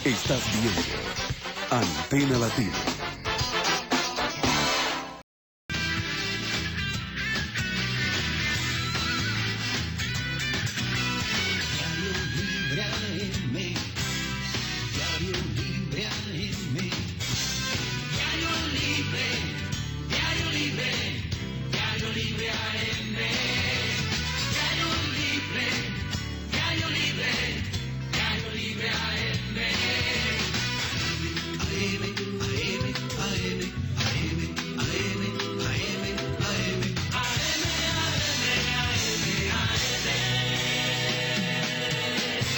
Estás viendo Antena Latina.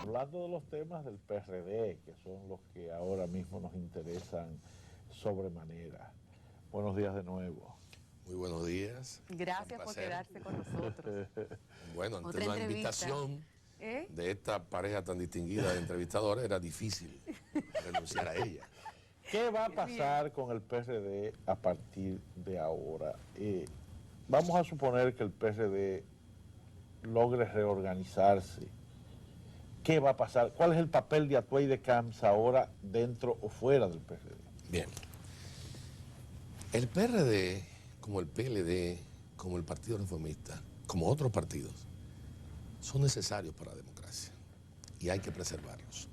Hablando de los temas del PRD, que son los que ahora mismo nos interesan sobremanera. Buenos días de nuevo. Muy buenos días. Gracias por quedarse con nosotros. Bueno, ante la invitación de esta pareja tan distinguida de entrevistadores, era difícil renunciar a ella. ¿Qué va a pasar con el PRD a partir de ahora? Vamos a suponer que el PRD logre reorganizarse. ¿Qué va a pasar? ¿Cuál es el papel de Atuay de Camps ahora dentro o fuera del PRD? Bien. El PRD, como el PLD, como el Partido Reformista, como otros partidos, son necesarios para la democracia y hay que preservarlos.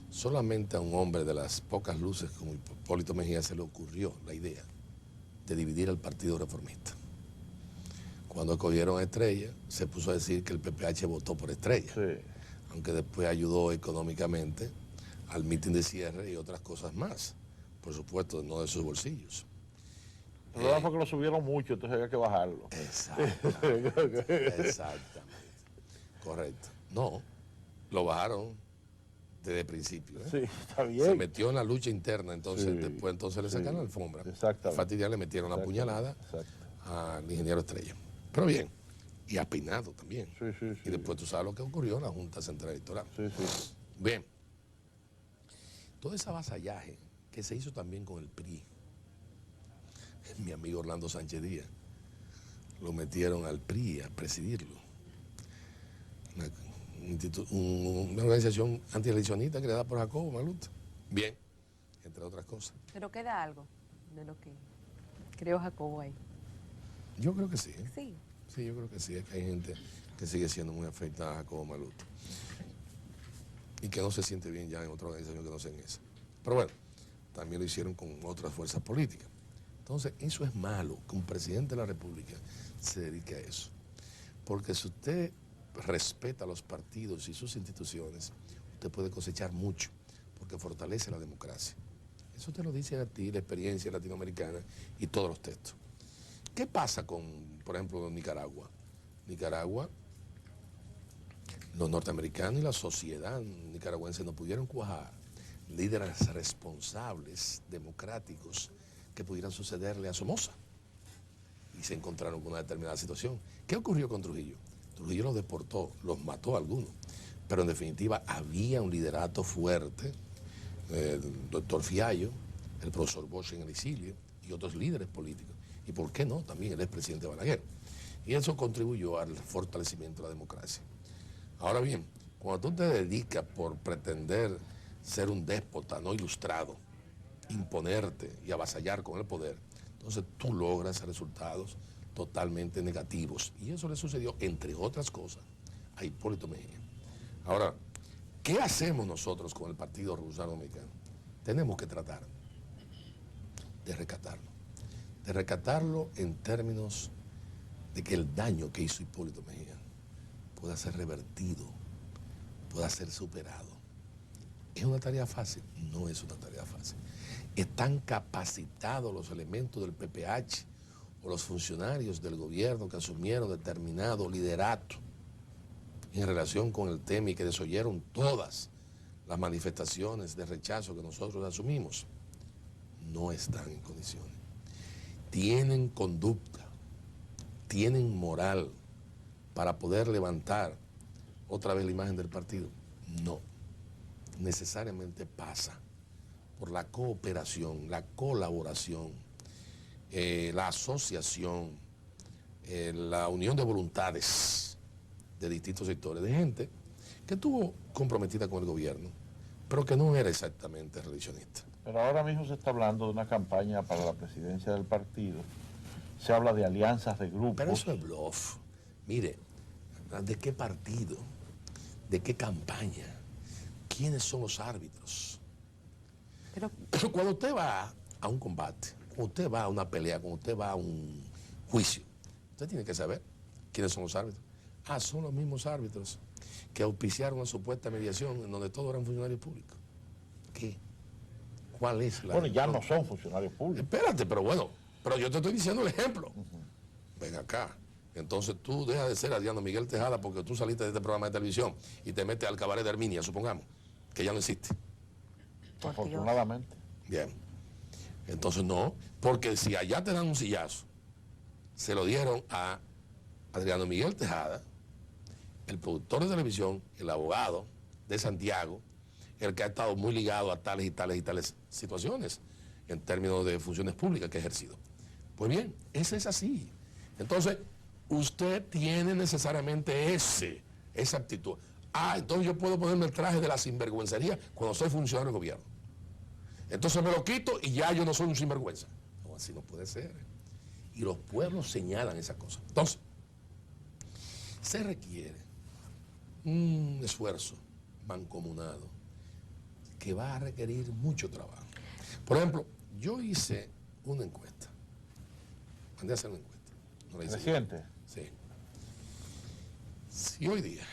Solamente a un hombre de las pocas luces como Hipólito Mejía se le ocurrió la idea de dividir al Partido Reformista. Cuando escogieron a Estrella, se puso a decir que el PPH votó por Estrella, Sí. aunque después ayudó económicamente al mitin de cierre y otras cosas más. Por supuesto, no de sus bolsillos. El problema fue que lo subieron mucho, entonces había que bajarlo. Exactamente. Exactamente. Correcto. No, lo bajaron desde el principio. Sí, está bien. Se metió en la lucha interna, entonces Sí, después le sacaron la alfombra. Exactamente. A Fatidia le metieron la puñalada al ingeniero Estrella. Pero bien, y a Peinado también. Sí. Y después tú sabes lo que ocurrió en la Junta Central Electoral. Sí. Bien, todo ese avasallaje que se hizo también con el PRI, mi amigo Orlando Sánchez Díaz, lo metieron al PRI a presidirlo. Una organización antieleccionista creada por Jacobo Maluf. Bien, entre otras cosas. Pero queda algo de lo que creo Jacobo ahí. Yo creo que sí. Sí. Sí, yo creo que sí. Es que hay gente que sigue siendo muy afectada a Jacobo Maluf y que no se siente bien ya en otra organización que no sea en esa. Pero bueno, también lo hicieron con otras fuerzas políticas. Entonces, eso es malo, que un presidente de la República se dedique a eso. Porque si usted respeta a los partidos y sus instituciones, usted puede cosechar mucho, porque fortalece la democracia. Eso te lo dice a ti la experiencia latinoamericana y todos los textos. ¿Qué pasa con, por ejemplo, Nicaragua? Nicaragua, los norteamericanos y la sociedad nicaragüense no pudieron cuajar líderes responsables, democráticos, que pudieran sucederle a Somoza. Y se encontraron con una determinada situación. ¿Qué ocurrió con Trujillo? Trujillo los deportó, los mató a algunos, pero en definitiva había un liderato fuerte, el doctor Fiallo, el profesor Bosch en el exilio y otros líderes políticos. Y por qué no, también el expresidente Balaguer. Y eso contribuyó al fortalecimiento de la democracia. Ahora bien, cuando tú te dedicas por pretender ser un déspota no ilustrado, imponerte y avasallar con el poder, entonces tú logras resultados totalmente negativos. Y eso le sucedió, entre otras cosas, a Hipólito Mejía. Ahora, ¿qué hacemos nosotros con el Partido Revolucionario Dominicano? Tenemos que tratar de rescatarlo en términos de que el daño que hizo Hipólito Mejía pueda ser revertido, pueda ser superado. ¿Es una tarea fácil? No es una tarea fácil. ¿Están capacitados los elementos del PPH o los funcionarios del gobierno que asumieron determinado liderato en relación con el tema y que desoyeron todas las manifestaciones de rechazo que nosotros asumimos? No están en condiciones. Tienen conducta, tienen moral para poder levantar otra vez la imagen del partido. No, necesariamente pasa por la cooperación, la colaboración, la asociación, la unión de voluntades de distintos sectores, de gente que estuvo comprometida con el gobierno, pero que no era exactamente reeleccionista. Pero ahora mismo se está hablando de una campaña para la presidencia del partido. Se habla de alianzas de grupos. Pero eso es bluff. Mire, ¿de qué partido? ¿De qué campaña? ¿Quiénes son los árbitros? Pero Cuando usted va a un combate, cuando usted va a una pelea, cuando usted va a un juicio, usted tiene que saber quiénes son los árbitros. Ah, son los mismos árbitros que auspiciaron una supuesta mediación en donde todos eran funcionarios públicos. ¿Qué? ¿Cuál es la...? Bueno, ya no son funcionarios públicos. Espérate, pero bueno, pero yo te estoy diciendo el ejemplo. Ven acá. Entonces tú dejas de ser Adriano Miguel Tejada porque tú saliste de este programa de televisión y te metes al cabaret de Herminia, supongamos, que ya no existe. por Dios. Afortunadamente. Bien. Entonces no, porque si allá te dan un sillazo, se lo dieron a Adriano Miguel Tejada, el productor de televisión, el abogado de Santiago, el que ha estado muy ligado a tales y tales y tales situaciones en términos de funciones públicas que ha ejercido. Pues bien, ese es así. Entonces, usted tiene necesariamente esa actitud. Ah, entonces yo puedo ponerme el traje de la sinvergüencería cuando soy funcionario del gobierno. Entonces me lo quito y ya yo no soy un sinvergüenza. No, así no puede ser. Y los pueblos señalan esas cosas. Entonces, se requiere un esfuerzo mancomunado que va a requerir mucho trabajo. Por ejemplo, yo hice una encuesta. Mandé a hacer una encuesta. No la hice yo. Reciente. Sí. Si hoy día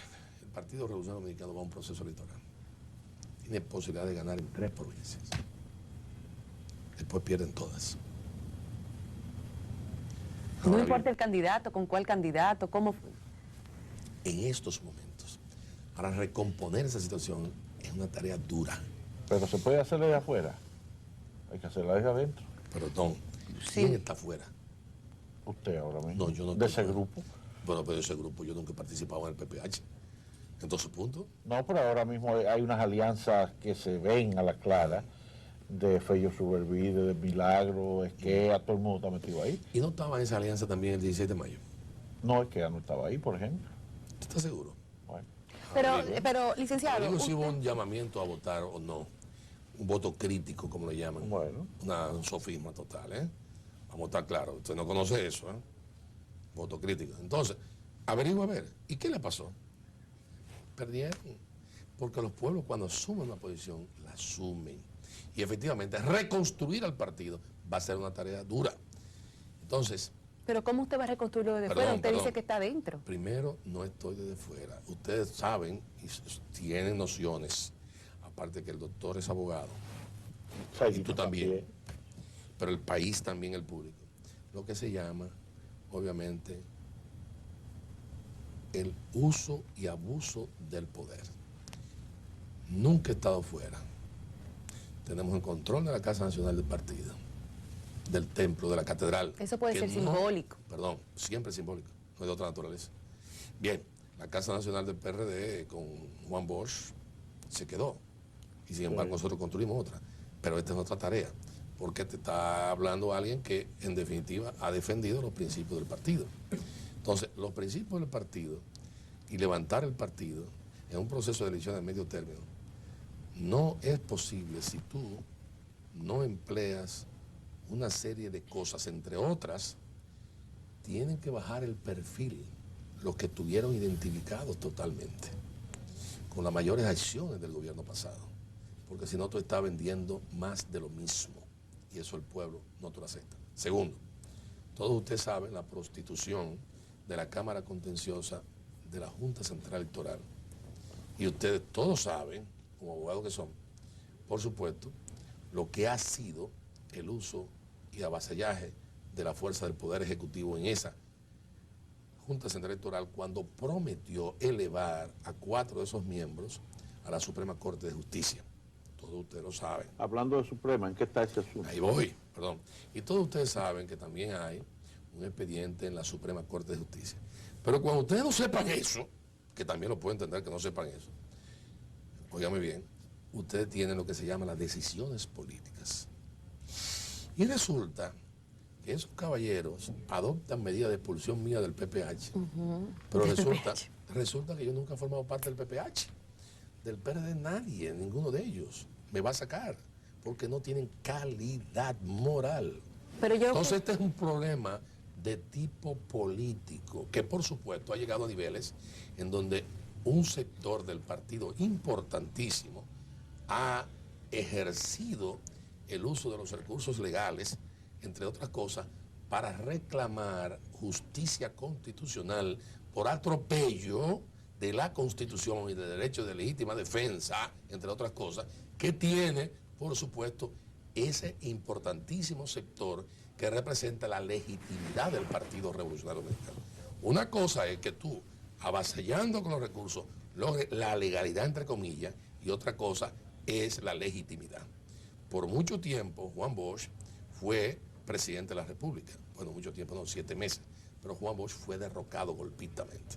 el Partido Revolucionario Dominicano va a un proceso electoral, tiene posibilidad de ganar en 3 provincias. Después pierden todas. No Ahora importa bien, el candidato, con cuál candidato, cómo... en estos momentos, para recomponer esa situación es una tarea dura. Pero se puede hacer desde afuera. Hay que hacerla desde adentro. Perdón, Sí. ¿quién está afuera? Usted ahora mismo. No, yo no De estoy ese fuera. grupo. Bueno, pero de ese grupo yo nunca he participado en el PPH. Entonces, punto. No, pero ahora mismo hay unas alianzas que se ven a la clara de Fello Subervide, de Milagro, Esquea, todo el mundo está metido ahí. ¿Y no estaba en esa alianza también el 16 de mayo? No, Esquea no estaba ahí, por ejemplo. ¿Tú estás seguro? Bueno, Pero licenciado, Digo si hubo usted- un llamamiento a votar o no. Un voto crítico, como le llaman. bueno. Un sofisma total, ¿eh? Vamos a estar claros. Usted no conoce eso, ¿eh? Voto crítico. Entonces, averigua a ver. ¿Y qué le pasó? Perdieron. Porque los pueblos cuando asumen una posición, la asumen. Y efectivamente, reconstruir al partido va a ser una tarea dura. Entonces, pero ¿cómo usted va a reconstruirlo desde Perdón, fuera? Usted perdón. dice que está adentro. primero, no estoy desde fuera. Ustedes saben y tienen nociones. Aparte que el doctor es abogado. Y tú también. Pero el país también, el público. Lo que se llama, obviamente, el uso y abuso del poder. Nunca he estado fuera. Tenemos el control de la Casa Nacional del Partido, del templo, de la catedral. Eso puede que ser simbólico. Perdón, siempre simbólico, no es de otra naturaleza. Bien, la Casa Nacional del PRD con Juan Bosch se quedó. Y sin embargo nosotros construimos otra. Pero esta es otra tarea, porque te está hablando alguien que en definitiva ha defendido los principios del partido. Entonces, los principios del partido y levantar el partido en un proceso de elección de medio término no es posible si tú no empleas una serie de cosas, entre otras, tienen que bajar el perfil, los que estuvieron identificados totalmente, con las mayores acciones del gobierno pasado, porque si no tú estás vendiendo más de lo mismo, y eso el pueblo no te lo acepta. Segundo, todos ustedes saben la prostitución de la Cámara Contenciosa de la Junta Central Electoral, y ustedes todos saben, como abogados que son, por supuesto, lo que ha sido el uso y avasallaje de la fuerza del Poder Ejecutivo en esa Junta Central Electoral cuando prometió elevar a 4 de esos miembros a la Suprema Corte de Justicia. Todos ustedes lo saben. Hablando de Suprema, ¿en qué está ese asunto? Ahí voy, perdón. Y todos ustedes saben que también hay un expediente en la Suprema Corte de Justicia. Pero cuando ustedes no sepan eso, que también lo puedo entender que no sepan eso, óigame bien, ustedes tienen lo que se llama las decisiones políticas. Y resulta que esos caballeros adoptan medidas de expulsión mía del PPH. Pero resulta, Resulta que yo nunca he formado parte del PPH, del PRD nadie, ninguno de ellos me va a sacar, porque no tienen calidad moral. Pero yo... Entonces este es un problema de tipo político, que por supuesto ha llegado a niveles en donde un sector del partido importantísimo ha ejercido el uso de los recursos legales, entre otras cosas, para reclamar justicia constitucional por atropello de la Constitución y de derecho de legítima defensa, entre otras cosas, que tiene, por supuesto, ese importantísimo sector que representa la legitimidad del Partido Revolucionario Mexicano. Una cosa es que tú, avasallando con los recursos, logres la legalidad, entre comillas, y otra cosa es la legitimidad. Por mucho tiempo, Juan Bosch fue presidente de la República. Bueno, mucho tiempo, no, 7 meses. Pero Juan Bosch fue derrocado golpistamente.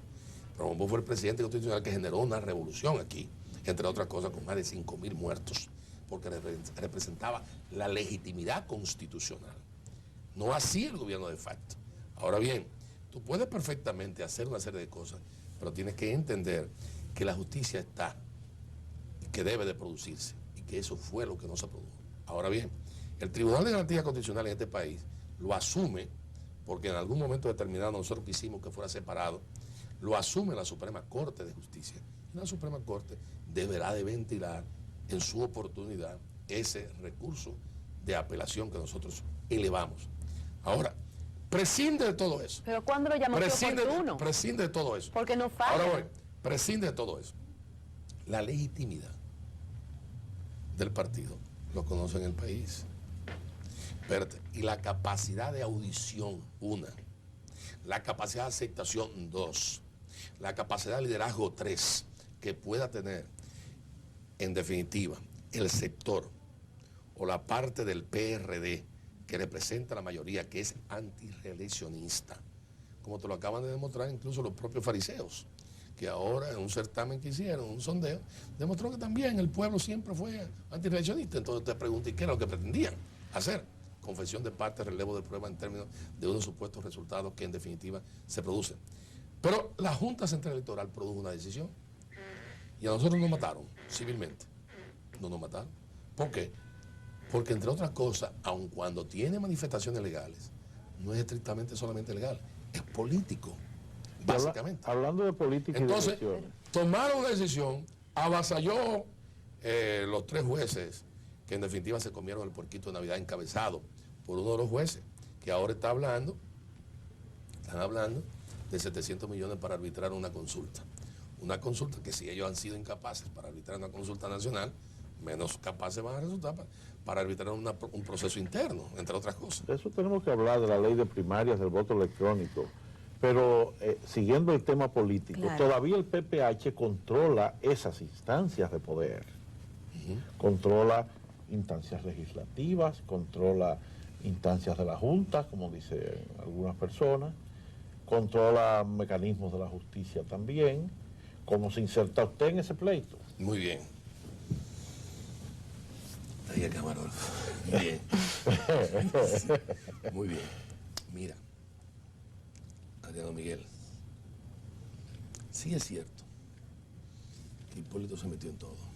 Pero Juan Bosch fue el presidente constitucional que generó una revolución aquí, entre otras cosas, con más de 5.000 muertos, porque representaba la legitimidad constitucional. No así el gobierno de facto. Ahora bien, tú puedes perfectamente hacer una serie de cosas, pero tienes que entender que la justicia está y que debe de producirse, y que eso fue lo que no se produjo. Ahora bien, el Tribunal de Garantía Constitucional en este país lo asume, porque en algún momento determinado nosotros quisimos que fuera separado, lo asume la Suprema Corte de Justicia. Y la Suprema Corte deberá de ventilar en su oportunidad ese recurso de apelación que nosotros elevamos. Ahora, prescinde de todo eso. ¿Pero cuándo lo llamó oportuno? Prescinde de todo eso. Porque no falla. Ahora voy, prescinde de todo eso. La legitimidad del partido lo conoce en el país. Espérate, y la capacidad de audición, 1. La capacidad de aceptación, 2. La capacidad de liderazgo, 3. Que pueda tener, en definitiva, el sector o la parte del PRD que representa la mayoría, que es antireeleccionista, como te lo acaban de demostrar incluso los propios fariseos, que ahora en un certamen que hicieron, un sondeo, demostró que también el pueblo siempre fue antireeleccionista. Entonces te pregunto, ¿y qué era lo que pretendían hacer? Confesión de parte, relevo de prueba en términos de unos supuestos resultados que en definitiva se producen. Pero la Junta Central Electoral produjo una decisión y a nosotros nos mataron civilmente. No nos mataron. ¿Por qué? Porque entre otras cosas, aun cuando tiene manifestaciones legales, no es estrictamente solamente legal, es político, básicamente. Hablando de política Entonces, y de elecciones. tomaron una decisión, avasalló los 3 jueces que en definitiva se comieron el porquito de Navidad encabezado por uno de los jueces, que ahora están hablando de 700 millones para arbitrar una consulta. Una consulta que si ellos han sido incapaces para arbitrar una consulta nacional, menos capaces van a resultar para arbitrar un proceso interno, entre otras cosas. De eso tenemos que hablar, de la ley de primarias, del voto electrónico. Pero siguiendo el tema político, Claro. todavía el PPH controla esas instancias de poder. Controla instancias legislativas, controla instancias de la Junta, como dicen algunas personas, controla mecanismos de la justicia también. ¿Cómo se inserta usted en ese pleito? Muy bien. Ahí el camarógrafo. Bien. Muy bien. Mira, Adriano Miguel, sí es cierto que Hipólito se metió en todo.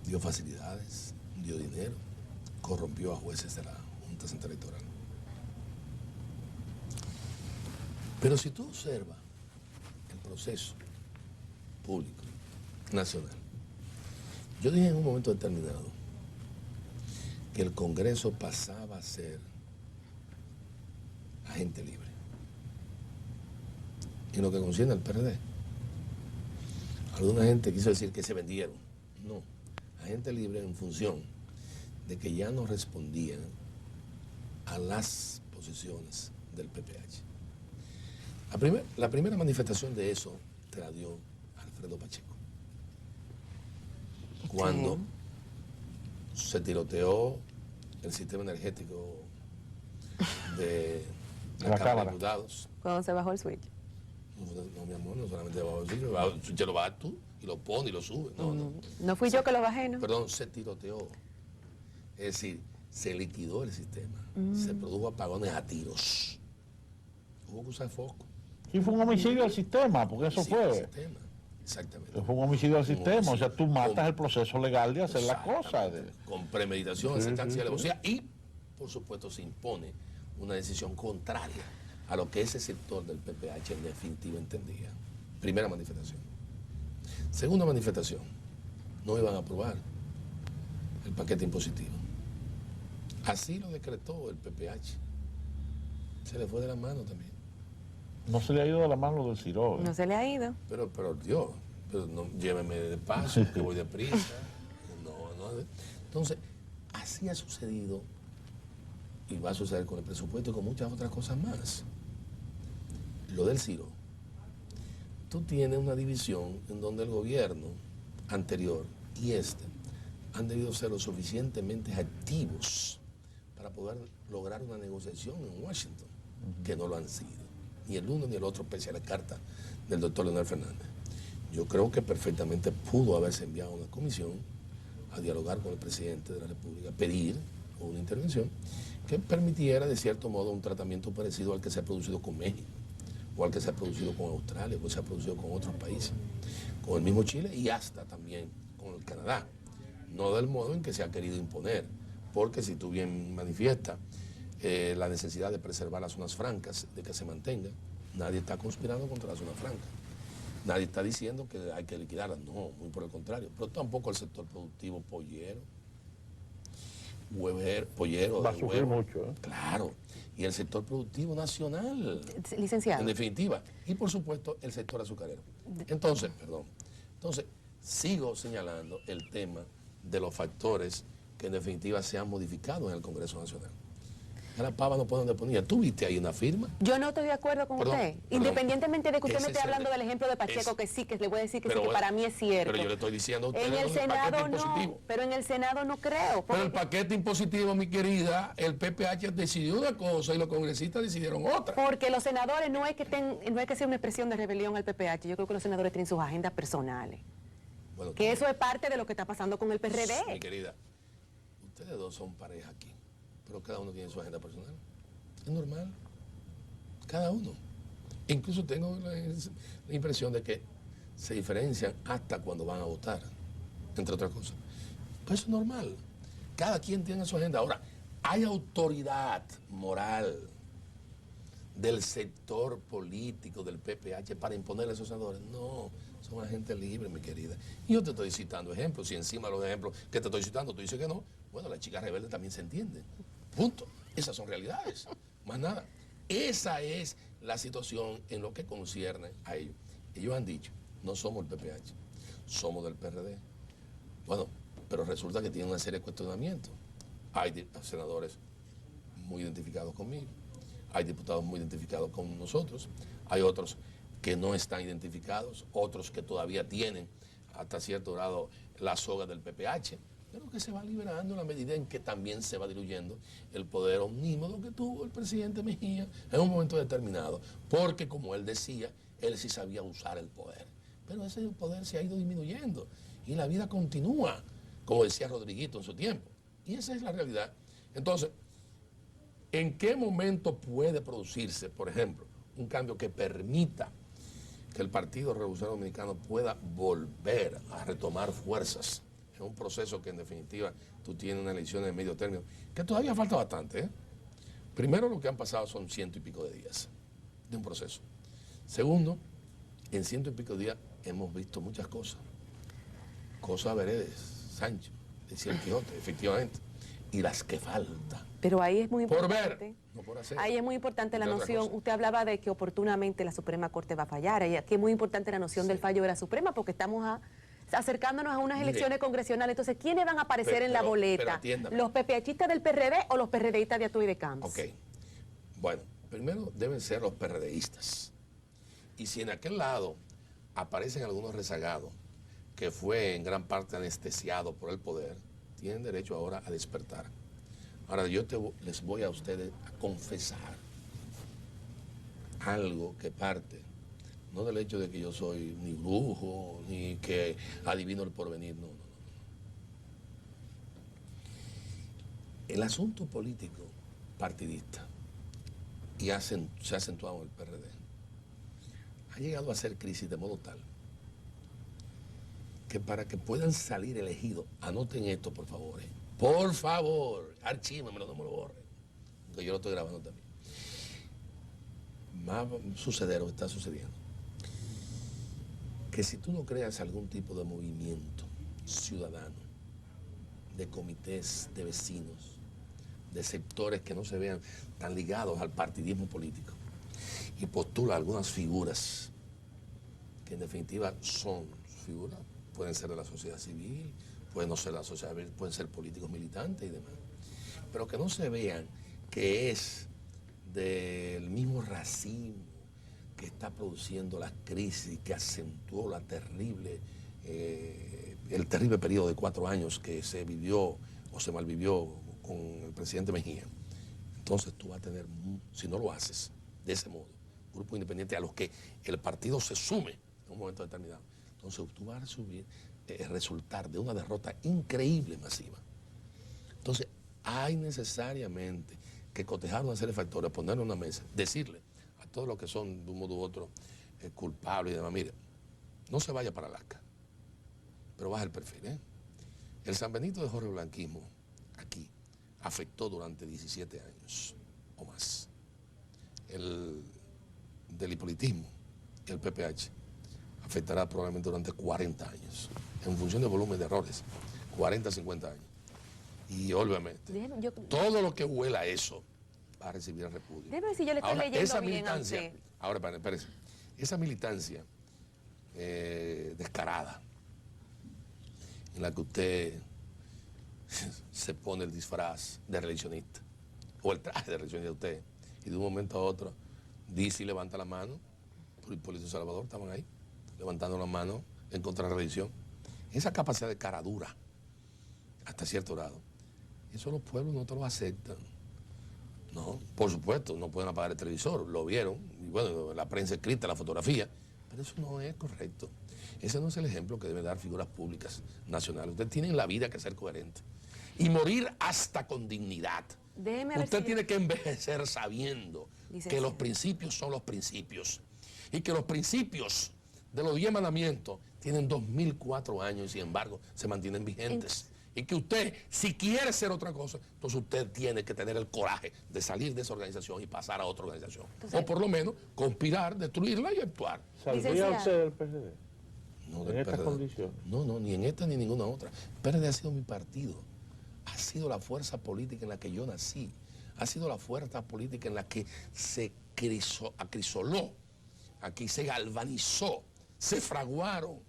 Dio facilidades, dio dinero, corrompió a jueces de la Junta Central Electoral. Pero si tú observas el proceso público, nacional, yo dije en un momento determinado que el Congreso pasaba a ser agente libre. En lo que concierne al PRD, alguna gente quiso decir que se vendieron. No, agente libre en función de que ya no respondían a las posiciones del PPH. La primera manifestación de eso te la dio Alfredo Pacheco. Cuando se tiroteó el sistema energético de la Cámara de Diputados. Cuando se bajó el switch. No, mi amor, no solamente bajo el switch, lo bajas tú y lo pones y lo subes. No, no. No fui yo que lo bajé, ¿no? Perdón, se tiroteó. Es decir, se liquidó el sistema. Se produjo apagones a tiros. Hubo que usar foco. Sí, fue un homicidio al sistema, porque eso homicidio al fue. sistema. Exactamente. Fue un homicidio al Un sistema, o sea, homicidio. tú matas el proceso legal de hacer la cosa. Exactamente. Con premeditación, Sí, sentencia, sí, sí. o sea, y por supuesto se impone una decisión contraria a lo que ese sector del PPH en definitiva entendía. Primera manifestación. Segunda manifestación, no iban a aprobar el paquete impositivo. Así lo decretó el PPH. Se le fue de la mano también. No se le ha ido de la mano lo del Ciro. No se le ha ido. Pero Dios, pero no, lléveme de paso, que voy deprisa. No. Entonces, así ha sucedido y va a suceder con el presupuesto y con muchas otras cosas más. Lo del Ciro. Tú tienes una división en donde el gobierno anterior y este han debido ser lo suficientemente activos para poder lograr una negociación en Washington, que no lo han sido. Ni el uno ni el otro, pese a la carta del doctor Leonel Fernández. Yo creo que perfectamente pudo haberse enviado una comisión a dialogar con el presidente de la República, pedir una intervención que permitiera, de cierto modo, un tratamiento parecido al que se ha producido con México, o al que se ha producido con Australia, o que se ha producido con otros países, con el mismo Chile y hasta también con el Canadá. No del modo en que se ha querido imponer, porque si tú bien manifiestas la necesidad de preservar las zonas francas, de que se mantenga, nadie está conspirando contra las zonas francas. Nadie está diciendo que hay que liquidarlas, no, muy por el contrario. Pero tampoco el sector productivo pollero, pollero Va a de sufrir huevo. mucho, ¿eh? Claro, y el sector productivo nacional, Licenciado. en definitiva. Y por supuesto, el sector azucarero. Entonces, sigo señalando el tema de los factores que en definitiva se han modificado en el Congreso Nacional. La pava no puede donde ponía. ¿Tú viste ahí una firma? Yo no estoy de acuerdo con Perdón, usted. perdón. Independientemente de que usted Ese me esté es el- hablando del ejemplo de Pacheco, es- que sí, que le voy a decir que Pero sí, que bueno, para mí es cierto. Pero yo le estoy diciendo a ustedes En el paquete Senado no, impositivo. pero en el Senado no creo. Pero el Porque, paquete impositivo, mi querida, el PPH decidió una cosa y los congresistas decidieron otra. porque los senadores no es que sea una expresión de rebelión al PPH. Yo creo que los senadores tienen sus agendas personales. Bueno, Que eso es parte de lo que está pasando con el mi PRD. querida, ustedes dos son pareja aquí, pero cada uno tiene su agenda personal. Es normal. Cada uno. Incluso tengo la impresión de que se diferencian hasta cuando van a votar, entre otras cosas. Pues eso es normal. Cada quien tiene su agenda. Ahora, ¿hay autoridad moral del sector político del PPH para imponer a esos senadores? No, son agentes libres, mi querida. Y yo te estoy citando ejemplos. Si encima de los ejemplos que te estoy citando tú dices que no, bueno, las chicas rebeldes también se entienden. Punto. Esas son realidades. Más nada. Esa es la situación en lo que concierne a ellos. Ellos han dicho, no somos el PPH, somos del PRD. Bueno, pero resulta que tienen una serie de cuestionamientos. Hay senadores muy identificados conmigo, hay diputados muy identificados con nosotros, hay otros que no están identificados, otros que todavía tienen hasta cierto grado la soga del PPH, pero que se va liberando en la medida en que también se va diluyendo el poder omnímodo que tuvo el presidente Mejía en un momento determinado, porque como él decía, él sí sabía usar el poder, pero ese poder se ha ido disminuyendo y la vida continúa, como decía Rodriguito en su tiempo, y esa es la realidad. Entonces, ¿en qué momento puede producirse, por ejemplo, un cambio que permita que el Partido Revolucionario Dominicano pueda volver a retomar fuerzas en un proceso que en definitiva tú tienes una elección en medio término, que todavía falta bastante, ¿eh? Primero, lo que han pasado son 100 y pico de días de un proceso. Segundo, en 100 y pico de días hemos visto muchas cosas. Cosas veredes, Sancho, decía el Quijote, efectivamente. Y las que faltan. Pero ahí es muy Por importante. ver, no por hacer. Ahí es muy importante la Entre otras noción, cosas. usted hablaba de que oportunamente la Suprema Corte va a fallar, y aquí es muy importante la noción del fallo de la Suprema, porque estamos acercándonos a unas Mire, elecciones congresionales. Entonces, ¿quiénes van a aparecer en la pero boleta? atiéndame. ¿Los PPHistas del PRD o los PRDistas de Atuay de Camps? Ok. Bueno, primero deben ser los PRDistas. Y si en aquel lado aparecen algunos rezagados, que fue en gran parte anestesiado por el poder, tienen derecho ahora a despertar. Ahora, les voy a ustedes a confesar algo que parte, no del hecho de que yo soy ni brujo, ni que adivino el porvenir, no. El asunto político partidista, y se ha acentuado en el PRD, ha llegado a ser crisis de modo tal que para que puedan salir elegidos, anoten esto por favor, archívamelo, no me lo borren, porque yo lo estoy grabando también. Va a suceder o está sucediendo que si tú no creas algún tipo de movimiento ciudadano, de comités de vecinos, de sectores que no se vean tan ligados al partidismo político, y postula algunas figuras que en definitiva son figuras, pueden ser de la sociedad civil, pueden no ser de la sociedad civil, pueden ser políticos militantes y demás, pero que no se vean que es del mismo racismo que está produciendo la crisis que acentuó la terrible, el terrible periodo de 4 años que se vivió o se malvivió con el presidente Mejía. Entonces tú vas a tener, si no lo haces de ese modo, grupos independientes a los que el partido se sume en un momento determinado, entonces tú vas a subir, resultar de una derrota increíble, masiva. Entonces hay necesariamente que cotejar una serie de factores, ponerle una mesa, decirle a todos los que son de un modo u otro culpables y demás, mire, no se vaya para Alaska, pero baja el perfil. El San Benito de Jorge Blanquismo aquí afectó durante 17 años o más. El del hipolitismo y el PPH afectará probablemente durante 40 años, en función del volumen de errores, 40, 50 años. Y obviamente, todo lo que huela a eso va a recibir el repudio. Déjame ver si yo le estoy Ahora, leyendo esa bien militancia, a usted. ahora, espérese, esa militancia descarada, en la que usted se pone el disfraz de reeleccionista, o el traje de reeleccionista de usted, y de un momento a otro dice y levanta la mano, por Hipólito Salvador estaban ahí, levantando la mano en contra de la reelección. Esa capacidad de cara dura, hasta cierto grado, eso los pueblos no te lo aceptan. No, por supuesto, no pueden apagar el televisor, lo vieron, y bueno, la prensa escrita, la fotografía, pero eso no es correcto. Ese no es el ejemplo que deben dar figuras públicas nacionales. Ustedes tienen en la vida que ser coherente y morir hasta con dignidad. Déjeme ver Usted si tiene que envejecer sabiendo que los principios son los principios y que los principios de los 10 mandamientos tienen 2004 años y sin embargo se mantienen vigentes. Y que usted, si quiere ser otra cosa, entonces usted tiene que tener el coraje de salir de esa organización y pasar a otra organización. Entonces, o por lo menos conspirar, destruirla y actuar. ¿Saldría Licenciado. usted del PRD? No, En del estas PRD. condiciones. No, ni en esta ni en ninguna otra. PRD ha sido mi partido. Ha sido la fuerza política en la que yo nací. Ha sido la fuerza política en la que se acrisoló, aquí se galvanizó, se fraguaron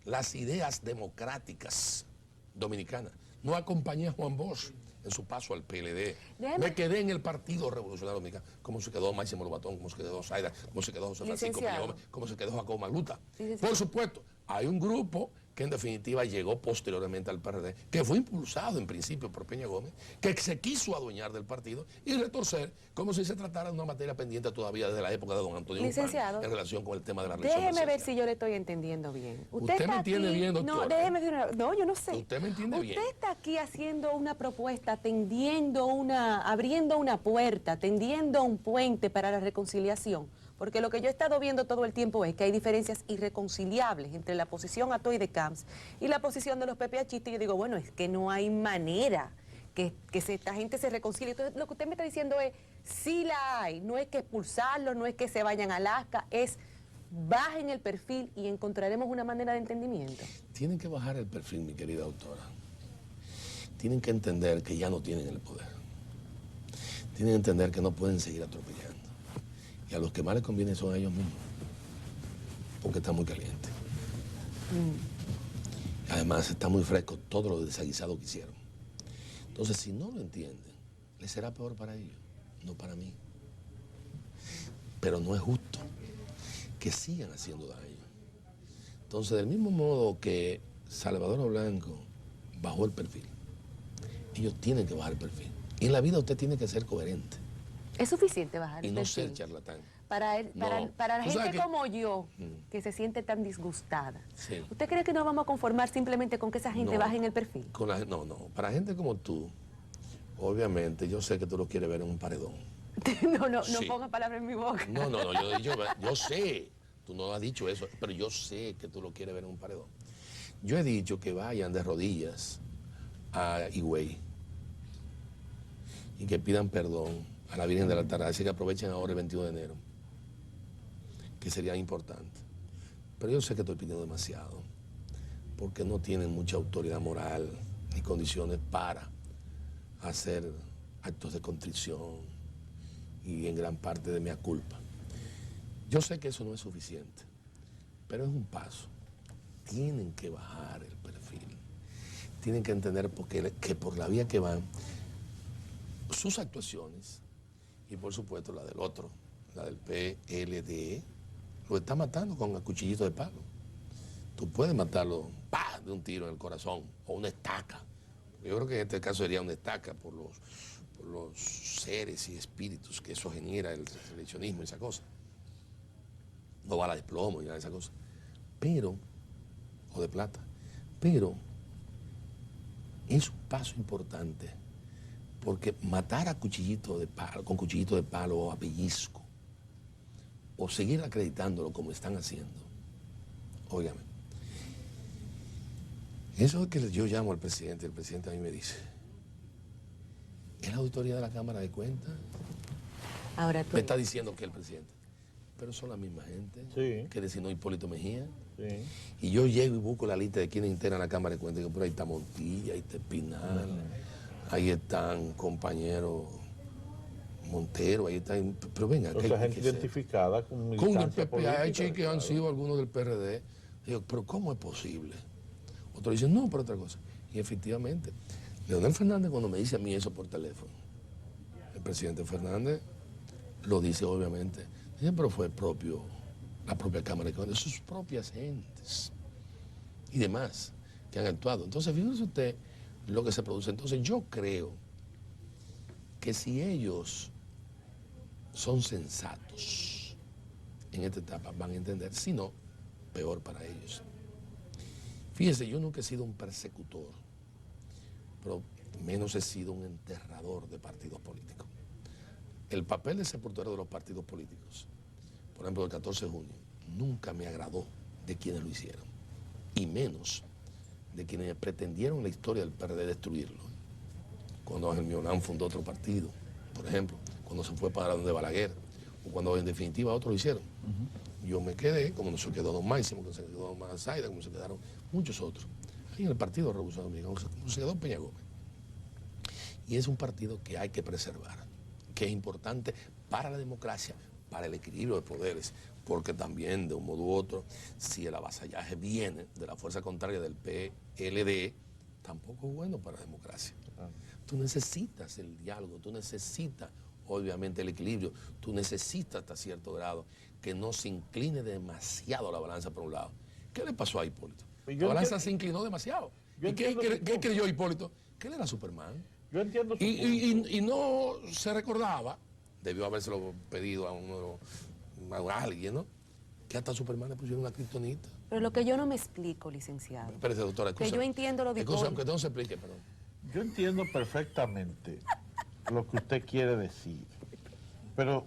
las ideas democráticas dominicanas. No acompañé a Juan Bosch en su paso al PLD. Me quedé en el Partido Revolucionario Dominicano, como se quedó Máximo Lobatón, como se quedó Zaida, como se quedó José Francisco Peña Gómez, como se quedó Jacobo Magluta. Por supuesto, hay un grupo que en definitiva llegó posteriormente al PRD, que fue impulsado en principio por Peña Gómez, que se quiso adueñar del partido y retorcer como si se tratara de una materia pendiente todavía desde la época de don Antonio Licenciado, Guzmán en relación con el tema de la reelección. déjeme ver si yo le estoy entendiendo bien. Usted me está entiende aquí- bien, doctora. No, déjeme decir no, yo no sé. Usted me entiende bien. Usted está aquí haciendo una propuesta, abriendo una puerta, tendiendo un puente para la reconciliación. Porque lo que yo he estado viendo todo el tiempo es que hay diferencias irreconciliables entre la posición Atoy de Camps y la posición de los PPHistas. Y yo digo, bueno, es que no hay manera que esta gente se reconcilie. Entonces, lo que usted me está diciendo es, sí la hay, no es que expulsarlos, no es que se vayan a Alaska, es bajen el perfil y encontraremos una manera de entendimiento. Tienen que bajar el perfil, mi querida autora. Tienen que entender que ya no tienen el poder. Tienen que entender que no pueden seguir atropellando. Y a los que más les conviene son a ellos mismos, porque está muy caliente. Además, está muy fresco todo lo desaguisado que hicieron. Entonces, si no lo entienden, les será peor para ellos, no para mí. Pero no es justo que sigan haciendo daño. Entonces, del mismo modo que Salvador Blanco bajó el perfil, ellos tienen que bajar el perfil. Y en la vida usted tiene que ser coherente. ¿Es suficiente bajar Y el no perfil? ser charlatán. Para No. la Tú sabes gente que- como yo, que se siente tan disgustada, Sí. ¿usted cree que nos vamos a conformar simplemente con que esa gente No. baje en el perfil? No. Para gente como tú, obviamente, yo sé que tú lo quieres ver en un paredón. No Sí. ponga palabras en mi boca. No, yo sé. tú no has dicho eso, pero yo sé que tú lo quieres ver en un paredón. Yo he dicho que vayan de rodillas a Higüey y que pidan perdón a la Virgen de la Altagracia, que aprovechen ahora el 21 de enero, que sería importante. Pero yo sé que estoy pidiendo demasiado, porque no tienen mucha autoridad moral ni condiciones para hacer actos de contrición y en gran parte de mea culpa. Yo sé que eso no es suficiente, pero es un paso. Tienen que bajar el perfil. Tienen que entender que por la vía que van, sus actuaciones, y por supuesto la del otro, la del PLD, lo está matando con el cuchillito de palo. Tú puedes matarlo de un tiro en el corazón o una estaca. Yo creo que en este caso sería una estaca por los seres y espíritus que eso genera, el seleccionismo y esa cosa. No bala de plomo y nada de esa cosa. Pero, o de plata, pero es un paso importante, porque matar a cuchillito de palo, con cuchillito de palo o a pellizco, o seguir acreditándolo como están haciendo, óigame, eso es que yo llamo al presidente, el presidente a mí me dice, ¿es la auditoría de la Cámara de Cuentas? Ahora tú. Me está diciendo que el presidente, pero son la misma gente Sí. que designó Hipólito Mejía. Sí. Y yo llego y busco la lista de quienes integran la Cámara de Cuentas. Y digo, por ahí está Montilla, ahí está Espinal, ahí están compañeros Montero, ahí están. Pero venga, O sea, gente identificada con con el militancia PPH que política, han claro. sido algunos del PRD. Digo, pero ¿cómo es posible? Otros dicen, no, pero otra cosa. Y efectivamente, Leonel Fernández, cuando me dice a mí eso por teléfono, el presidente Fernández lo dice obviamente, dice, pero fue la propia Cámara de Cuentas, sus propias gentes y demás que han actuado. Entonces, fíjese usted lo que se produce. Entonces, yo creo que si ellos son sensatos en esta etapa, van a entender, si no, peor para ellos. Fíjese, yo nunca he sido un persecutor, pero menos he sido un enterrador de partidos políticos. El papel de sepulturero de los partidos políticos, por ejemplo, el 14 de junio, nunca me agradó de quienes lo hicieron, y menos de quienes pretendieron en la historia del PRD destruirlo. Cuando Ángel Miolán fundó otro partido, por ejemplo, cuando se fue para donde Balaguer, o cuando en definitiva otros lo hicieron. Yo me quedé, como no se quedó Don Máximo, como se quedó Don Mazaida, como se quedaron muchos otros, ahí en el Partido Revolucionario Dominicano, como se quedó Peña Gómez. Y es un partido que hay que preservar, que es importante para la democracia, para el equilibrio de poderes, porque también, de un modo u otro, si el avasallaje viene de la fuerza contraria del PLD, tampoco es bueno para la democracia. Tú necesitas el diálogo, tú necesitas, obviamente, el equilibrio, tú necesitas hasta cierto grado que no se incline demasiado la balanza por un lado. ¿Qué le pasó a Hipólito? La balanza se inclinó demasiado. ¿Y qué creyó Hipólito? Que él era Superman. Yo entiendo su Y no se recordaba, debió habérselo pedido a alguien, ¿no? Que hasta Superman le pusieron una kriptonita. Pero lo que yo no me explico, licenciado, Espérese, doctora. que yo entiendo lo de Hipólito. Aunque no se explique, perdón. Yo entiendo perfectamente lo que usted quiere decir, pero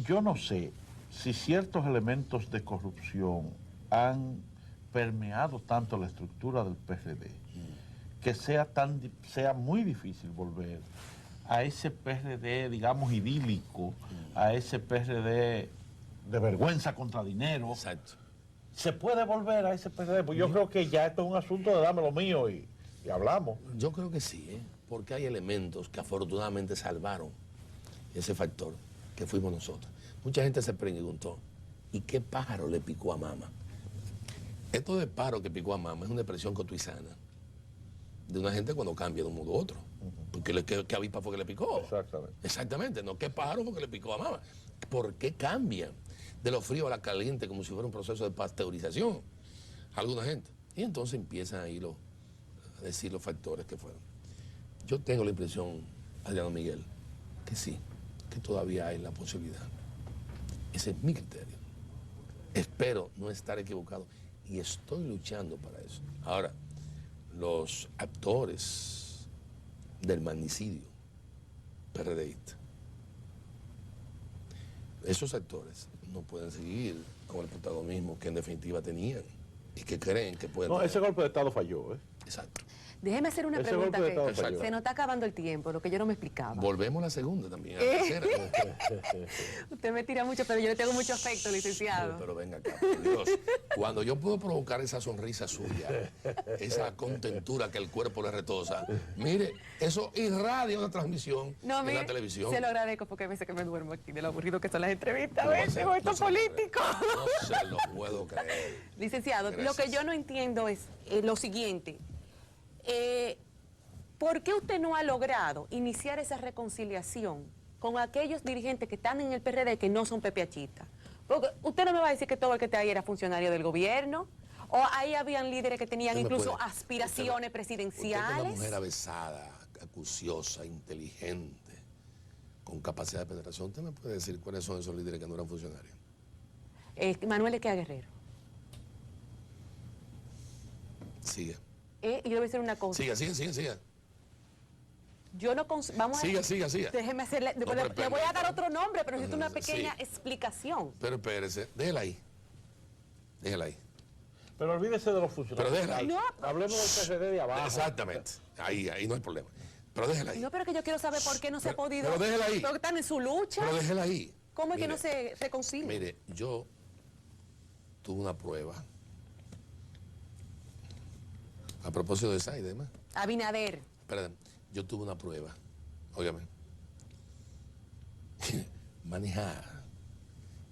yo no sé si ciertos elementos de corrupción han permeado tanto la estructura del PRD que sea muy difícil volver a ese PRD, digamos, idílico, a ese PRD de vergüenza contra dinero. Exacto. ¿Se puede volver a ese PRD? Pues yo creo que ya esto es un asunto de dame lo mío y hablamos. Yo creo que sí, porque hay elementos que afortunadamente salvaron ese factor, que fuimos nosotros. Mucha gente se preguntó, ¿y qué pájaro le picó a mamá? Esto de pájaro que picó a mamá es una expresión cotuizana de una gente cuando cambia de un modo u otro. Porque ¿qué avispa fue que le picó? Exactamente. Exactamente, no, ¿qué pájaro fue que le picó a mamá? ¿Por qué cambian de lo frío a la caliente como si fuera un proceso de pasteurización? Alguna gente. Y entonces empiezan ahí a decir los factores que fueron. Yo tengo la impresión, Adriano Miguel, que sí, que todavía hay la posibilidad. Ese es mi criterio. Espero no estar equivocado y estoy luchando para eso. Ahora, los actores del magnicidio PRDista, esos actores no pueden seguir con el protagonismo que en definitiva tenían y que creen que pueden No, tener. ese golpe de Estado falló, ¿eh? Exacto. Déjeme hacer una Ese pregunta golpe de que Estado falló. se nos está acabando el tiempo, lo que yo no me explicaba. Volvemos a la segunda también, a la tercera. Usted me tira mucho, pero yo le tengo mucho afecto, licenciado. Pero venga acá, por Dios. Cuando yo puedo provocar esa sonrisa suya, esa contentura que el cuerpo le retosa, mire, eso irradia una transmisión No, en mire, la televisión. se lo agradezco porque a veces que me duermo aquí de lo aburrido que son las entrevistas, a No veces, se- o estos no se lo creo. políticos. No se lo puedo creer. Licenciado, lo Gracias. que yo no entiendo es lo siguiente. ¿Por qué usted no ha logrado iniciar esa reconciliación con aquellos dirigentes que están en el PRD que no son pepeachistas? Porque usted no me va a decir que todo el que está ahí era funcionario del gobierno, o ahí habían líderes que tenían Usted me incluso puede- aspiraciones Usted que es presidenciales. una mujer avesada, acuciosa, inteligente, con capacidad de penetración, ¿usted me puede decir cuáles son esos líderes que no eran funcionarios? Manuel Equea Guerrero. Siga. Y yo le voy a decir una cosa. Siga. Yo no vamos a Siga. Déjeme hacerle, No, le pero voy a dar espérate. otro nombre, pero necesito una Sí. pequeña explicación. Pero espérese, déjela ahí. Déjela ahí. Pero olvídese de los funcionarios. Pero déjala ahí. No, Hablemos del PRD de abajo. Exactamente. Ahí no hay problema. Pero déjela ahí. no, pero que yo quiero saber por qué no se ha podido. pero déjela ahí. Porque están en su lucha. Pero déjela ahí. ¿Cómo es que Mire, no se reconcilia? Mire, yo tuve una prueba. A propósito de esa y demás. Abinader. Espérate, yo tuve una prueba. Óigame. Manejar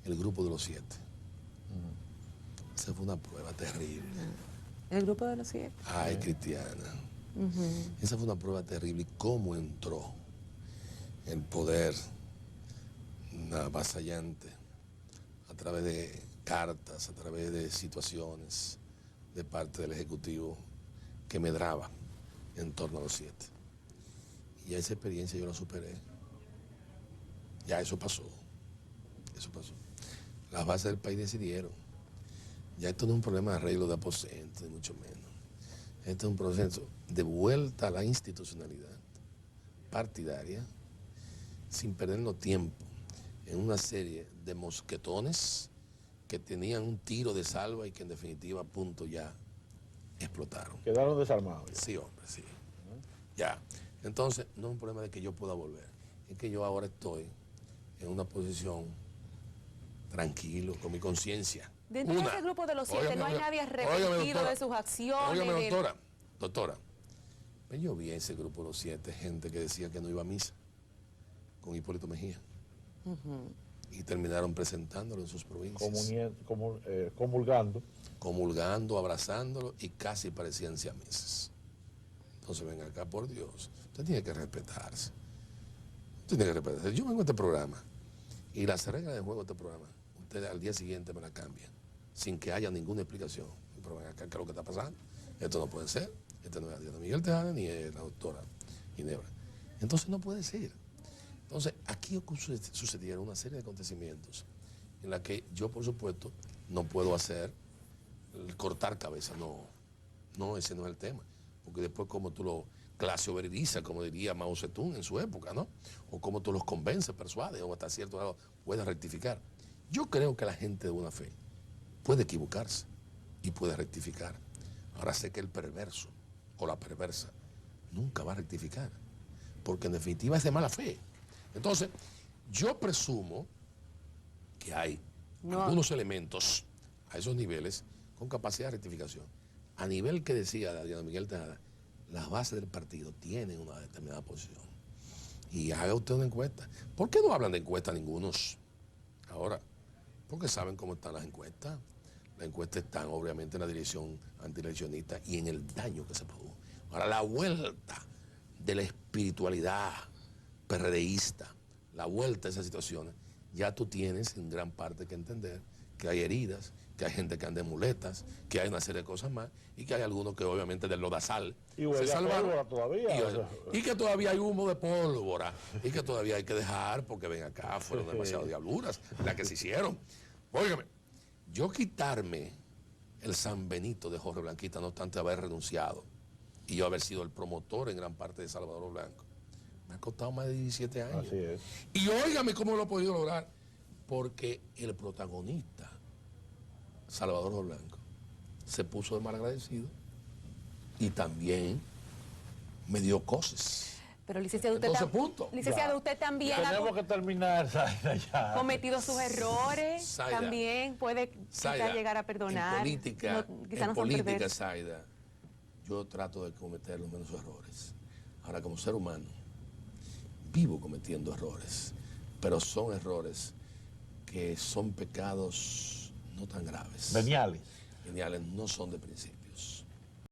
el grupo de los 7. Esa fue una prueba terrible. El grupo de los 7. Ay, Cristiana. Esa fue una prueba terrible. ¿Y cómo entró el poder avasallante a través de cartas, a través de situaciones de parte del Ejecutivo que medraba en torno a los 7? Y esa experiencia yo la superé. Ya eso pasó. Eso pasó. Las bases del país decidieron. Ya esto no es un problema de arreglo de aposentos, ni mucho menos. Esto es un proceso de vuelta a la institucionalidad partidaria, sin perdernos tiempo en una serie de mosquetones que tenían un tiro de salva y que en definitiva, a punto, ya explotaron. Quedaron desarmados. Sí, hombre, sí. Ya. Entonces, no es un problema de que yo pueda volver. Es que yo ahora estoy en una posición tranquilo, con mi conciencia. Dentro de ese grupo de los 7 no hay nadie arrepentido de sus acciones. Óigame, de- doctora. Pues yo vi en ese grupo de los 7 gente que decía que no iba a misa con Hipólito Mejía. Y terminaron presentándolo en sus provincias. Comulgando. Comulgando, abrazándolo y casi parecían siameses. Entonces ven acá, por Dios, usted tiene que respetarse. Usted tiene que respetarse. Yo vengo a este programa y las reglas de juego de este programa, usted al día siguiente me la cambian, sin que haya ninguna explicación. Pero ven acá, ¿qué es lo que está pasando? Esto no puede ser. Este no es Adriana Miguel Tejada ni es la doctora Ginebra. Entonces no puede ser. Entonces aquí sucedieron una serie de acontecimientos en la que yo, por supuesto, no puedo hacer cortar cabeza. No, ese no es el tema. Porque después como tú lo clase-oberizas, como diría Mao Zedong en su época, ¿no? O como tú los convences, persuades, o hasta cierto grado puedes rectificar. Yo creo que la gente de buena fe puede equivocarse y puede rectificar. Ahora sé que el perverso o la perversa nunca va a rectificar, porque en definitiva es de mala fe. Entonces, yo presumo que hay algunos elementos a esos niveles con capacidad de rectificación. A nivel que decía Adriana Miguel Tejada, las bases del partido tienen una determinada posición. Y haga usted una encuesta. ¿Por qué no hablan de encuestas ningunos? Ahora, porque saben cómo están las encuestas. Las encuestas están obviamente en la dirección antieleccionista y en el daño que se produjo. Ahora, la vuelta de la espiritualidad PRDista, la vuelta a esas situaciones, ya tú tienes en gran parte que entender que hay heridas, que hay gente que anda en muletas, que hay una serie de cosas más, y que hay algunos que obviamente del lodazal Y huele se a salvaron. pólvora todavía. Y que todavía hay humo de pólvora, y que todavía hay que dejar, porque ven acá, fueron demasiadas diabluras las que se hicieron. Óigame, yo quitarme el San Benito de Jorge Blanquista, no obstante haber renunciado, y yo haber sido el promotor en gran parte de Salvador Blanco, me ha costado más de 17 años. Así es. Y óigame cómo lo he podido lograr, porque el protagonista Salvador Blanco se puso de malagradecido y también me dio cosas. Pero licenciado, usted, Entonces, punto. licenciado, Ya. usted también ha Tenemos que terminar, Zaida, ya. cometido sus errores, Zaida, también puede quizás Zaida, llegar a perdonar. En política, Quizás no son perversos. Zaida, yo trato de cometer los menos errores. Ahora, como ser humano, vivo cometiendo errores, pero son errores que son pecados no tan graves. Veniales. Veniales, no son de principio.